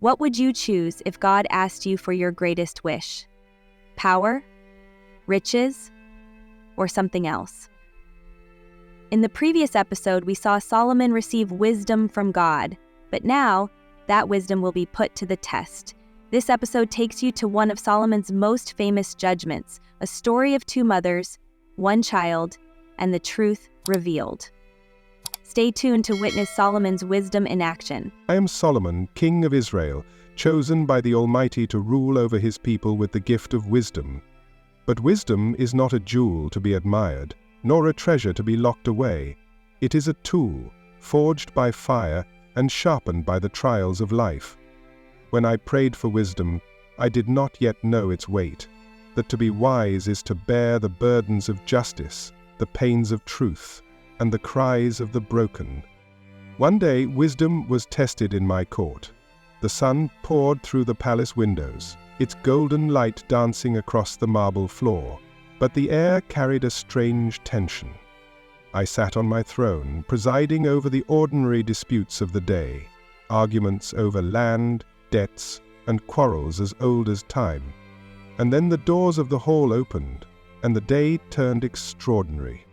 What would you choose if God asked you for your greatest wish? Power, riches, or something else? In the previous episode, we saw Solomon receive wisdom from God, but now that wisdom will be put to the test. This episode takes you to one of Solomon's most famous judgments, a story of two mothers, one child, and the truth revealed. Stay tuned to witness Solomon's wisdom in action. I am Solomon, king of Israel, chosen by the Almighty to rule over his people with the gift of wisdom. But wisdom is not a jewel to be admired, nor a treasure to be locked away. It is a tool, forged by fire and sharpened by the trials of life. When I prayed for wisdom, I did not yet know its weight, that to be wise is to bear the burdens of justice, the pains of truth, and the cries of the broken. One day wisdom was tested in my court. The sun poured through the palace windows, its golden light dancing across the marble floor, but the air carried a strange tension. I sat on my throne, presiding over the ordinary disputes of the day, arguments over land, debts, and quarrels as old as time. And then the doors of the hall opened, and the day turned extraordinary.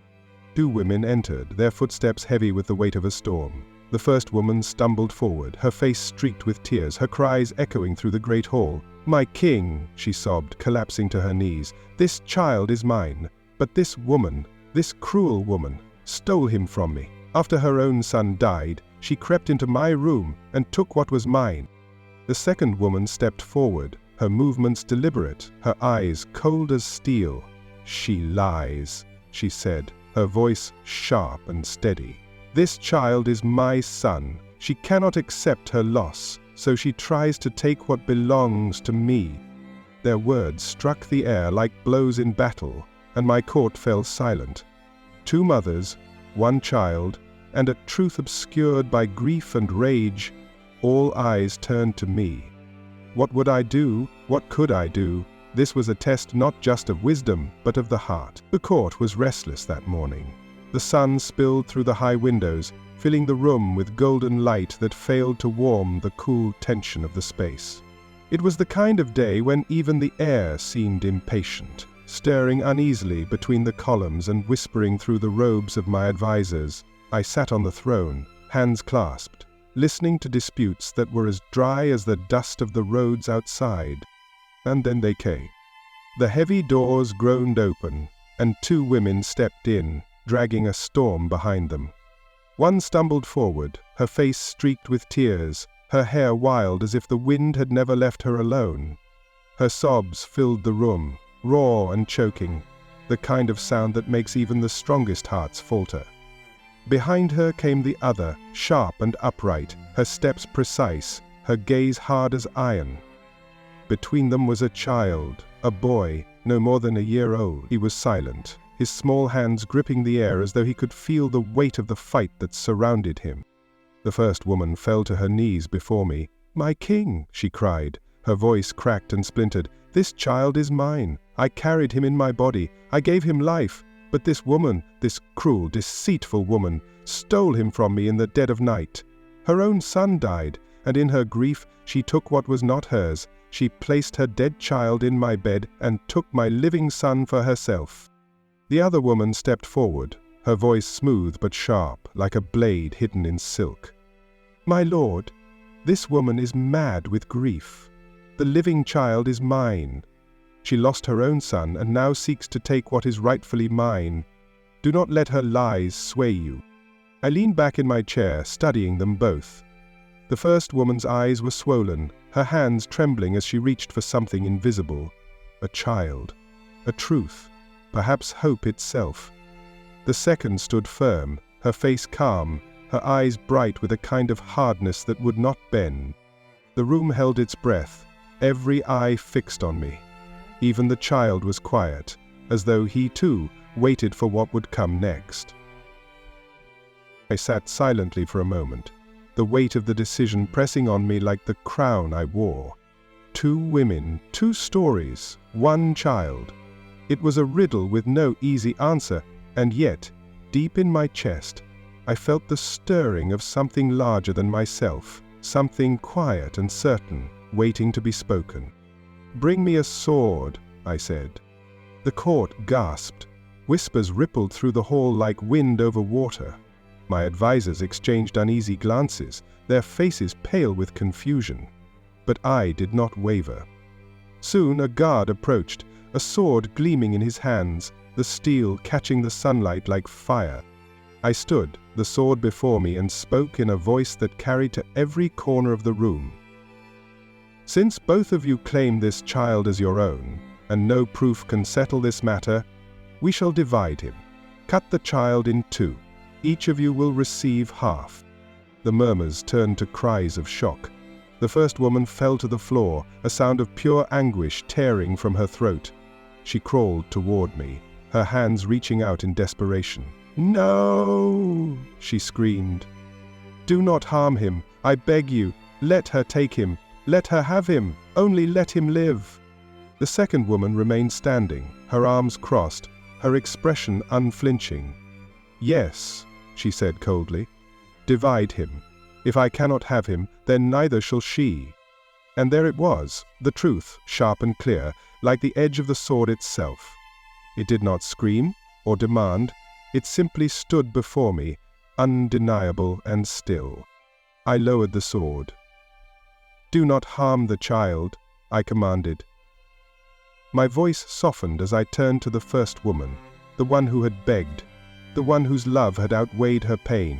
Two women entered, their footsteps heavy with the weight of a storm. The first woman stumbled forward, her face streaked with tears, her cries echoing through the great hall. "My king," she sobbed, collapsing to her knees, "this child is mine, but this woman, this cruel woman, stole him from me. After her own son died, she crept into my room and took what was mine." The second woman stepped forward, her movements deliberate, her eyes cold as steel. "She lies," she said, her voice sharp and steady. "This child is my son. She cannot accept her loss, so she tries to take what belongs to me." Their words struck the air like blows in battle, and my court fell silent. Two mothers, one child, and a truth obscured by grief and rage, all eyes turned to me. What would I do? What could I do? This was a test not just of wisdom, but of the heart. The court was restless that morning. The sun spilled through the high windows, filling the room with golden light that failed to warm the cool tension of the space. It was the kind of day when even the air seemed impatient, stirring uneasily between the columns and whispering through the robes of my advisors. I sat on the throne, hands clasped, listening to disputes that were as dry as the dust of the roads outside. And then they came. The heavy doors groaned open, and two women stepped in, dragging a storm behind them. One stumbled forward, her face streaked with tears, her hair wild as if the wind had never left her alone. Her sobs filled the room, raw and choking, the kind of sound that makes even the strongest hearts falter. Behind her came the other, sharp and upright, her steps precise, her gaze hard as iron. Between them was a child, a boy, no more than a year old. He was silent, his small hands gripping the air as though he could feel the weight of the fight that surrounded him. The first woman fell to her knees before me. "My king," she cried, her voice cracked and splintered. "This child is mine. I carried him in my body. I gave him life. But this woman, this cruel, deceitful woman, stole him from me in the dead of night. Her own son died, and in her grief she took what was not hers. She placed her dead child in my bed and took my living son for herself." The other woman stepped forward, her voice smooth but sharp, like a blade hidden in silk. "My lord, this woman is mad with grief. The living child is mine. She lost her own son and now seeks to take what is rightfully mine. Do not let her lies sway you." I leaned back in my chair, studying them both. The first woman's eyes were swollen, her hands trembling as she reached for something invisible. A child, a truth, perhaps hope itself. The second stood firm, her face calm, her eyes bright with a kind of hardness that would not bend. The room held its breath, every eye fixed on me. Even the child was quiet, as though he too waited for what would come next. I sat silently for a moment, the weight of the decision pressing on me like the crown I wore. Two women, two stories, one child. It was a riddle with no easy answer, and yet, deep in my chest, I felt the stirring of something larger than myself, something quiet and certain, waiting to be spoken. "Bring me a sword," I said. The court gasped. Whispers rippled through the hall like wind over water. My advisors exchanged uneasy glances, their faces pale with confusion. But I did not waver. Soon a guard approached, a sword gleaming in his hands, the steel catching the sunlight like fire. I stood, the sword before me, and spoke in a voice that carried to every corner of the room. "Since both of you claim this child as your own, and no proof can settle this matter, we shall divide him. Cut the child in two. Each of you will receive half." The murmurs turned to cries of shock. The first woman fell to the floor, a sound of pure anguish tearing from her throat. She crawled toward me, her hands reaching out in desperation. "No!" she screamed. "Do not harm him, I beg you. Let her take him. Let her have him. Only let him live." The second woman remained standing, her arms crossed, her expression unflinching. "Yes," she said coldly. "Divide him. If I cannot have him, then neither shall she." And there it was, the truth, sharp and clear, like the edge of the sword itself. It did not scream or demand, it simply stood before me, undeniable and still. I lowered the sword. "Do not harm the child," I commanded. My voice softened as I turned to the first woman, the one who had begged, the one whose love had outweighed her pain.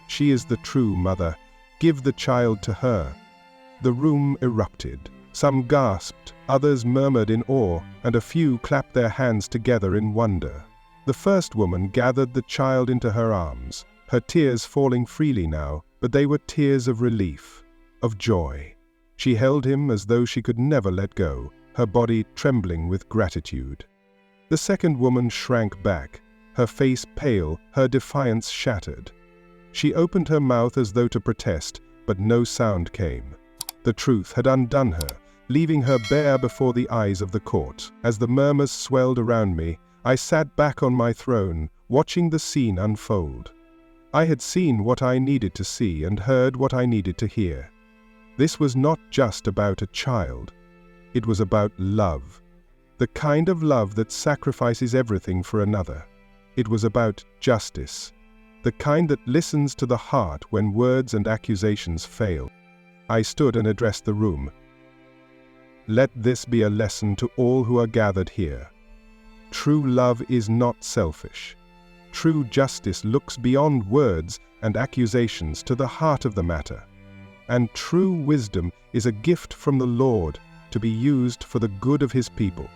"She is the true mother. Give the child to her." The room erupted. Some gasped, others murmured in awe, and a few clapped their hands together in wonder. The first woman gathered the child into her arms, her tears falling freely now, but they were tears of relief, of joy. She held him as though she could never let go, her body trembling with gratitude. The second woman shrank back, her face pale, her defiance shattered. She opened her mouth as though to protest, but no sound came. The truth had undone her, leaving her bare before the eyes of the court. As the murmurs swelled around me, I sat back on my throne, watching the scene unfold. I had seen what I needed to see and heard what I needed to hear. This was not just about a child. It was about love. The kind of love that sacrifices everything for another. It was about justice. The kind that listens to the heart when words and accusations fail. I stood and addressed the room. "Let this be a lesson to all who are gathered here. True love is not selfish. True justice looks beyond words and accusations to the heart of the matter. And true wisdom is a gift from the Lord to be used for the good of His people."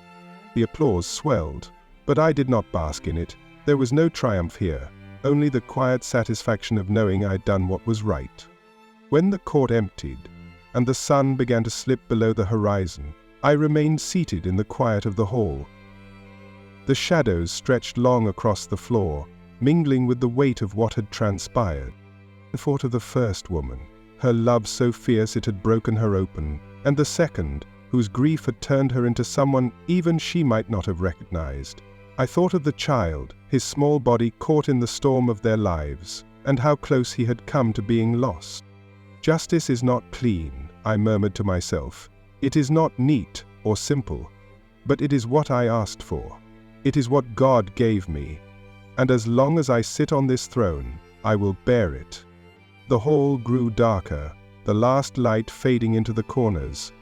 The applause swelled, but I did not bask in it. There was no triumph here, only the quiet satisfaction of knowing I'd done what was right. When the court emptied, and the sun began to slip below the horizon, I remained seated in the quiet of the hall. The shadows stretched long across the floor, mingling with the weight of what had transpired. I thought of the first woman, her love so fierce it had broken her open, and the second, whose grief had turned her into someone even she might not have recognized. I thought of the child, his small body caught in the storm of their lives, and how close he had come to being lost. "Justice is not clean," I murmured to myself. "It is not neat or simple, but it is what I asked for. It is what God gave me, and as long as I sit on this throne, I will bear it." The hall grew darker, the last light fading into the corners.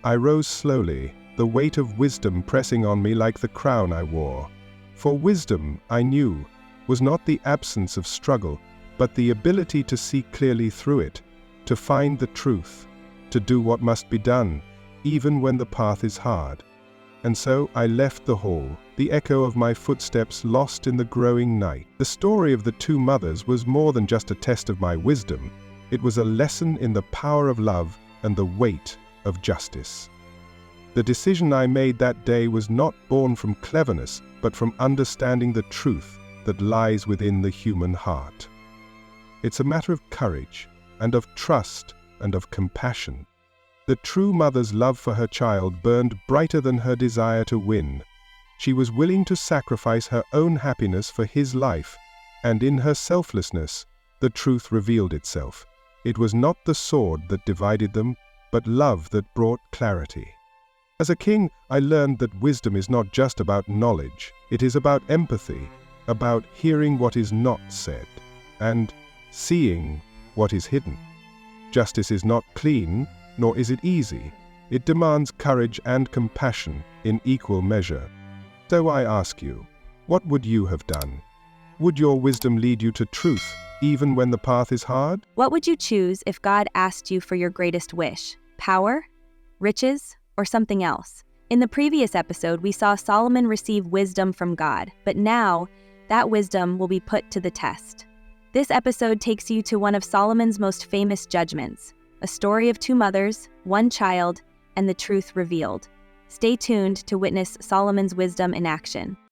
I rose slowly, the weight of wisdom pressing on me like the crown I wore. For wisdom, I knew, was not the absence of struggle, but the ability to see clearly through it, to find the truth, to do what must be done, even when the path is hard. And so I left the hall, the echo of my footsteps lost in the growing night. The story of the two mothers was more than just a test of my wisdom. It was a lesson in the power of love and the weight of justice. The decision I made that day was not born from cleverness, but from understanding the truth that lies within the human heart. It's a matter of courage, and of trust, and of compassion. The true mother's love for her child burned brighter than her desire to win. She was willing to sacrifice her own happiness for his life, and in her selflessness, the truth revealed itself. It was not the sword that divided them, but love that brought clarity. As a king, I learned that wisdom is not just about knowledge. It is about empathy, about hearing what is not said, and seeing what is hidden. Justice is not clean, nor is it easy. It demands courage and compassion in equal measure. So I ask you, what would you have done? Would your wisdom lead you to truth, even when the path is hard? What would you choose if God asked you for your greatest wish? Power, riches, or something else? In the previous episode, we saw Solomon receive wisdom from God, but now that wisdom will be put to the test. This episode takes you to one of Solomon's most famous judgments, a story of two mothers, one child, and the truth revealed. Stay tuned to witness Solomon's wisdom in action.